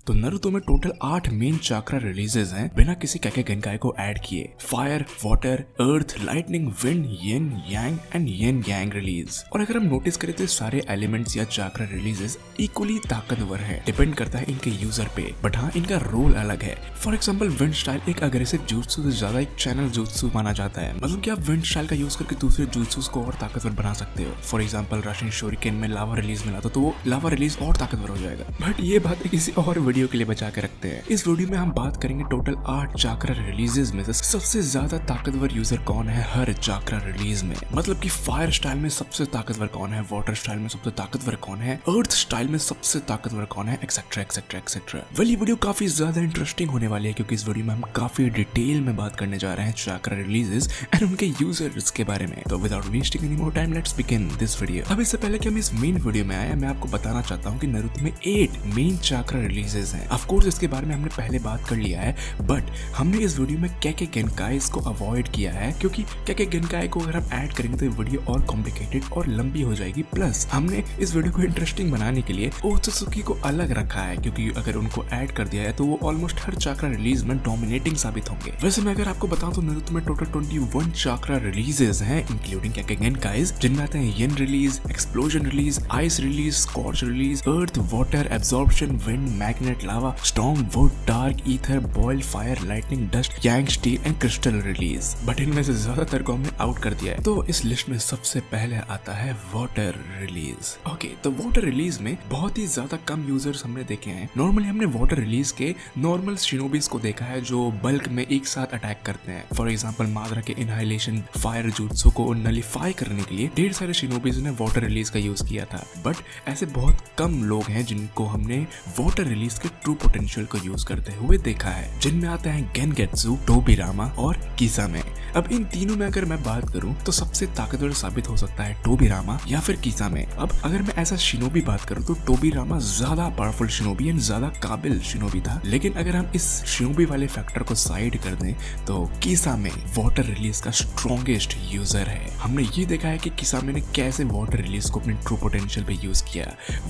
तो नारुतो में total 8 main chakra releases हैं बिना किसी कैके गेनकाई को ऐड किए। Fire, water, earth, lightning, wind, yen, Yang and yen Yang release. और अगर हम नोटिस करें तो सारे एलिमेंट्स या चाक्रा रिलीजेस इक्वली ताकतवर है, डिपेंड करता है इनके यूजर पे, बट हाँ इनका रोल अलग है। फॉर एग्जाम्पल विंड स्टाइल एक अग्रेसिव jutsu से ज्यादा एक चैनल jutsu माना जाता है, मतलब कि आप विंड स्टाइल का यूज करके दूसरे jutsus को और ताकतवर बना सकते हो। फॉर एग्जाम्पल रशियन शोरिकेन में लावा रिलीज मिला तो वो लावा रिलीज और ताकतवर हो जाएगा, बट ये बातें किसी और वीडियो के लिए बचा के रखते हैं। इस वीडियो में हम बात करेंगे टोटल 8 चाक्रा रिलीजेस में से सबसे ज्यादा ताकतवर यूजर कौन है हर चाक्रा रिलीज में, मतलब कि फायर स्टाइल में सबसे ताकतवर कौन है, वाटर स्टाइल में सबसे ताकतवर कौन है, अर्थ स्टाइल में सबसे ताकतवर कौन है, एक्सेट्रा एक्सेट्रा एक्सेट्रा। वेल ये वीडियो काफी ज्यादा इंटरेस्टिंग होने वाली है क्योंकि इस वीडियो में हम काफी डिटेल में बात करने जा रहे हैं चाक्रा रिलीजेस एंड उनके यूजर्स के बारे में। तो without wasting any more time let's begin this video. अब इससे पहले कि हम इस मेन वीडियो में आए, मैं आपको बताना चाहता हूँ कि नारुतो में 8 मेन चाक्रा रिलीजेस हैं। ऑफ कोर्स इसके बारे में हमने पहले बात कर लिया है, बट हमने इस वीडियो में कैके गेनकाई को अवॉइड किया है क्योंकि कैके गेनकाई को अगर हम ऐड करेंगे तो ये वीडियो और कॉम्प्लिकेटेड और लंबी हो जाएगी। प्लस हमने इस वीडियो को इंटरेस्टिंग बनाने के लिए ओत्सुकी को अलग रखा है क्योंकि अगर उनको ऐड कर दिया है तो वो ऑलमोस्ट हर चाक्रा रिलीज में डोमिनेटिंग साबित होंगे। वैसे मैं अगर आपको बताऊं तो नारुतो में टोटल 21 चाक्रा रिलीजेस हैं इंक्लूडिंग कैके गेनकाई, जिनमें आते हैं yin release, explosion release, ice release, scorch release, earth, water, absorption, wind, magnet, lava, storm, wood, dark, ether, boil, fire, lightning, dust, yang, steel and crystal release. But इनमें से ज्यादातर को हमने out कर दिया है। तो इस लिस्ट में सबसे पहले आता है वाटर रिलीज। ओके, तो वाटर रिलीज में बहुत ही ज्यादा कम यूजर्स हमने देखे हैं। नॉर्मली हमने वाटर रिलीज के नॉर्मल शिनोबीज को देखा है जो बल्क में एक साथ अटैक करते हैं। फॉर एग्जांपल मादरा के इनहाइलेशन फायर jutsu को नलिफाई करने के लिए ढेर सारे शिनोबीज ने वाटर रिलीज का यूज किया था, बट ऐसे बहुत कम लोग हैं जिनको हमने वाटर रिलीज के ट्रू पोटेंशियल को यूज करते हुए देखा है, जिनमें आते हैं गेनगेत्सु, टोबिरामा और किसामे। अब इन तीनों में अगर मैं बात करूं तो सबसे ताकतवर साबित हो सकता है टोबिरामा या फिर किसामे। अब अगर मैं ऐसा शिनोबी बात करूं तो टोबिरामा ज्यादा पावरफुल शिनोबी एंड ज्यादा काबिल शिनोबी था, लेकिन अगर हम इस शिनोबी वाले फैक्टर को साइड कर दें तो किसामे वाटर रिलीज का स्ट्रॉन्गेस्ट यूजर है। हमने ये देखा है कि किसामे ने कैसे वाटर रिलीज को अपने ट्रू पोटेंशियल पे यूज किया।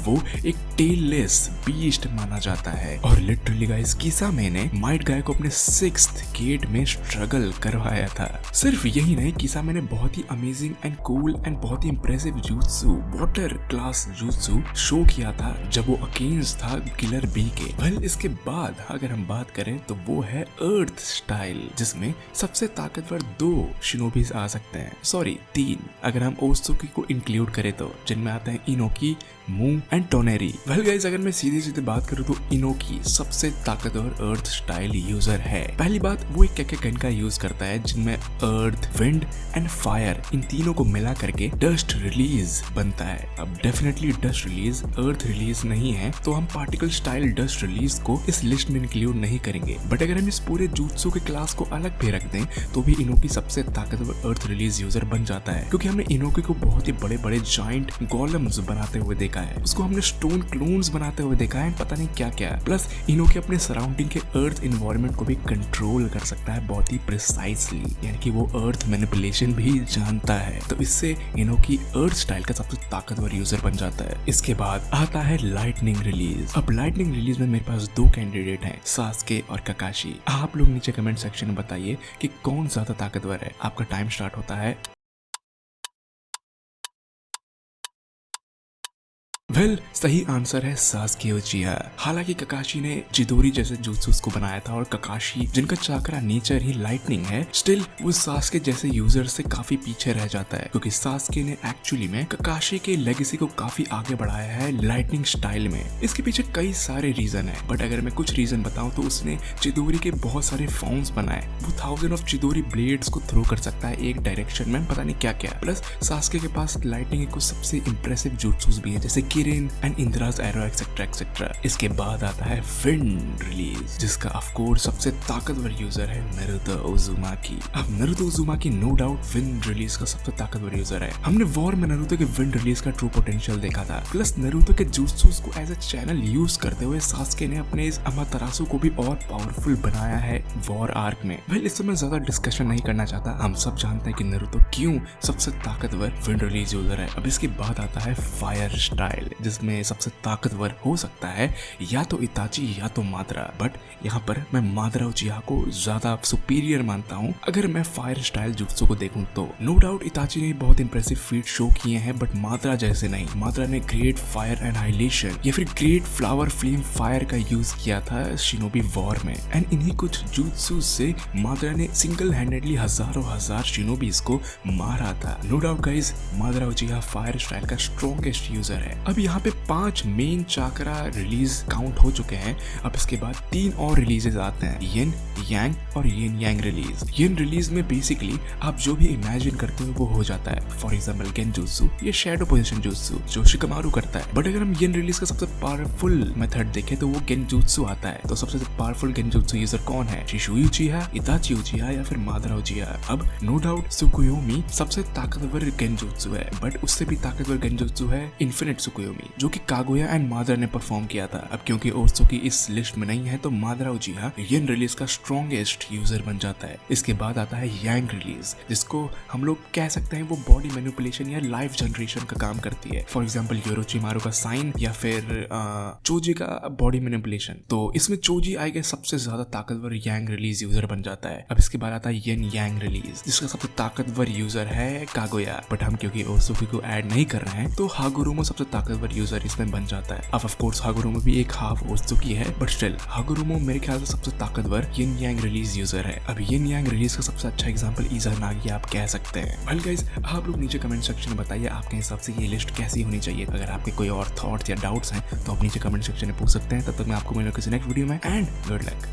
वो एक टेललेस बीस्ट माना जाता है और लिटरली गाइस किसामे ने माइट गाय को अपने 6th गेट में स्ट्रगल करवाया था। सिर्फ यही नहीं, किसामे ने बहुत ही अमेजिंग एंड कूल एंड बहुत ही impressive jutsu, water class jutsu show किया था जब वो अगेंस्ट था किलर बी के। वेल इसके बाद अगर हम बात करें तो वो है अर्थ स्टाइल, जिसमें सबसे ताकतवर 2 शिनोबीज आ सकते हैं, सॉरी 3 अगर हम ओत्सुकी को इंक्लूड करें तो, जिनमें आते हैं इनोकी, मू एंड टोनेरी। वेल गाइस अगर मैं सीधे सीधे बात करूं तो इनोकी सबसे ताकतवर अर्थ स्टाइल यूजर है। पहली बात, वो एक कैके गेनकाई यूज करता है जिनमें अर्थ, विंड एंड फायर इन तीनों को मिला करके डस्ट रिलीज बनता है। अब डेफिनेटली डस्ट रिलीज अर्थ रिलीज नहीं है तो हम पार्टिकल स्टाइल डस्ट रिलीज को इस लिस्ट में इंक्लूड नहीं करेंगे, बट अगर हम इस पूरे jutsu के क्लास को अलग पे रख दें तो भी इनोकी सबसे ताकतवर अर्थ रिलीज यूजर बन जाता है क्योंकि हमने इनोकी को बहुत ही बड़े बड़े जाइंट गोलम्स बनाते हुए देखा है, उसको हमने स्टोन क्लोन्स बनाते हुए देखा है, पता नहीं क्या क्या। प्लस इनोकी अपने सराउंडिंग के अर्थ इन्वायरमेंट को भी कंट्रोल कर सकता है बहुत ही प्रिसाइसली, यानी कि वो अर्थ मैनिपुलेशन भी जानता है। तो इससे इनोकी अर्थ स्टाइल का सबसे ताकतवर यूजर बन जाता है। इसके बाद आता है लाइटनिंग रिलीज। अब लाइटनिंग रिलीज में मेरे पास 2 कैंडिडेट हैं, सास्के और ककाशी। आप लोग नीचे कमेंट सेक्शन में बताइए कि कौन ज्यादा ताकतवर है। आपका टाइम स्टार्ट होता है। वेल सही आंसर है सास्के उचिहा। हालांकि ककाशी ने चिदोरी जैसे jutsus को बनाया था और ककाशी जिनका चाक्रा नेचर ही लाइटनिंग है, स्टिल वो सास्के जैसे यूजर से काफी पीछे रह जाता है क्योंकि सास्के ने एक्चुअली में ककाशी के लेगेसी को काफी आगे बढ़ाया है लाइटनिंग स्टाइल में। इसके पीछे कई सारे रीजन है, बट अगर मैं कुछ रीजन बताऊं तो उसने चिदोरी के बहुत सारे फॉर्म्स बनाए। वो 1000 ऑफ चिदोरी ब्लेड्स को थ्रो कर सकता है एक डायरेक्शन में, पता नहीं क्या क्या। प्लस सास्के के पास लाइटनिंग के कुछ सबसे इंप्रेसिव jutsus भी है जैसे किरेन एंड इंद्राज एरो एक्सेट्रा एक्सेट्रा। इसके बाद आता है विंड रिलीज, जिसका ऑफ कोर्स सबसे ताकतवर यूजर है नारुतो उजुमाकी। अब Naruto Uzumaki no doubt wind release का सबसे ताकतवर यूजर है। हमने वॉर में नारुतो के विंड रिलीज का ट्रू पोटेंशियल देखा था। प्लस नारुतो के jutsus को एज ए चैनल यूज करते हुए सास्के ने अपने इस अमातरासु को भी और पावरफुल बनाया है वॉर आर्क में। वेल इससे मैं ज्यादा डिस्कशन नहीं करना चाहता, हम सब जानते हैं कि नारुतो क्यों सबसे ताकतवर विंड रिलीज यूजर है। अब इसके बाद आता है फायर स्टाइल। जिसमें सबसे ताकतवर हो सकता है या तो इताची या तो मादरा, बट यहाँ पर मैं मादरा उचिहा को ज्यादा सुपीरियर मानता हूँ अगर मैं फायर स्टाइल जुत्सु को देखूं तो। नो डाउट इताची ने बहुत इंप्रेसिव फीट शो किए हैं, बट मादरा जैसे नहीं। मादरा ने ग्रेट फायर एनाहिलेशन या फिर ग्रेट फ्लावर फ्लेम फायर का यूज किया था शिनोबी वॉर में, एंड इन्हीं कुछ जुत्सु से मादरा ने सिंगल हैंडेडली हजार शिनोबीज को मारा था। No doubt guys, Madara Uchiha fire style का स्ट्रॉन्गेस्ट यूजर है। अब यहाँ पे 5 मेन चाकरा रिलीज काउंट हो चुके हैं। अब इसके बाद 3 और रिलीजेस आते हैं, येन यांग और येन यांग रिलीज। येन रिलीज में बेसिकली आप जो भी इमेजिन करते हो वो हो जाता है। फॉर एग्जाम्पल गेंजुत्सु, ये शैडो पोजीशन जुत्सु जो शिकामारू करता है। बट अगर हम येन रिलीज का सबसे पावरफुल मेथड देखें तो वो गेंजुत्सु आता है। तो सबसे पावरफुल गेंजुत्सु यूजर कौन है? शिशुई उचिहा, इताची उचिहा या फिर मादरा उचिहा? अब नो डाउट सुकुयोमी सबसे ताकतवर गेंजुत्सु है, बट उससे भी ताकतवर गेंजुत्सु है इन्फिनिट सुकुयोमी, जो कि कागुया एंड मादरा ने परफॉर्म किया था। अब क्योंकि ओत्सुकी इस लिस्ट में नहीं है तो मादरा उचिहा येन रिलीज का स्ट्रॉन्गेस्ट यूजर बन जाता है। इसके बाद आता है यांग रिलीज, जिसको हम लोग कह सकते हैं वो बॉडी मैनिपुलेशन या लाइफ जनरेशन का काम करती है। फॉर एग्जाम्पल योरोचिमारू का साइन या फिर चोजी का बॉडी मैनिपुलेशन। तो इसमें चोजी आई गेस सबसे ज्यादा ताकतवर यांग रिलीज यूजर बन जाता है। अब इसके बाद आता है येन यांग रिलीज, जिसका सबसे ताकतवर यूजर है कागुया, बट हम क्योंकि ओत्सुकी को ऐड नहीं कर रहे हैं तो हागुरुमो सबसे ताकतवर यूजर इसमें बन जाता है। अब ऑफ कोर्स हागुरुमो भी एक हाफ ओत्सुकी है, बट स्टिल हागुरुमो मेरे ख्याल से सबसे ताकतवर येन यांग रिलीज यूजर है। अब येन यांग रिलीज का सबसे अच्छा एग्जांपल इज़ानागी आप कह सकते हैं। वेल गाइस, आप लोग नीचे कमेंट सेक्शन में बताइए आपके हिसाब से ये लिस्ट कैसी होनी चाहिए। अगर आपके कोई और थॉट्स या डाउट्स हैं तो आप नीचे कमेंट सेक्शन में पूछ सकते हैं। तब तक मैं आपको मिलूंगा किसी नेक्स्ट वीडियो में, एंड गुड लक।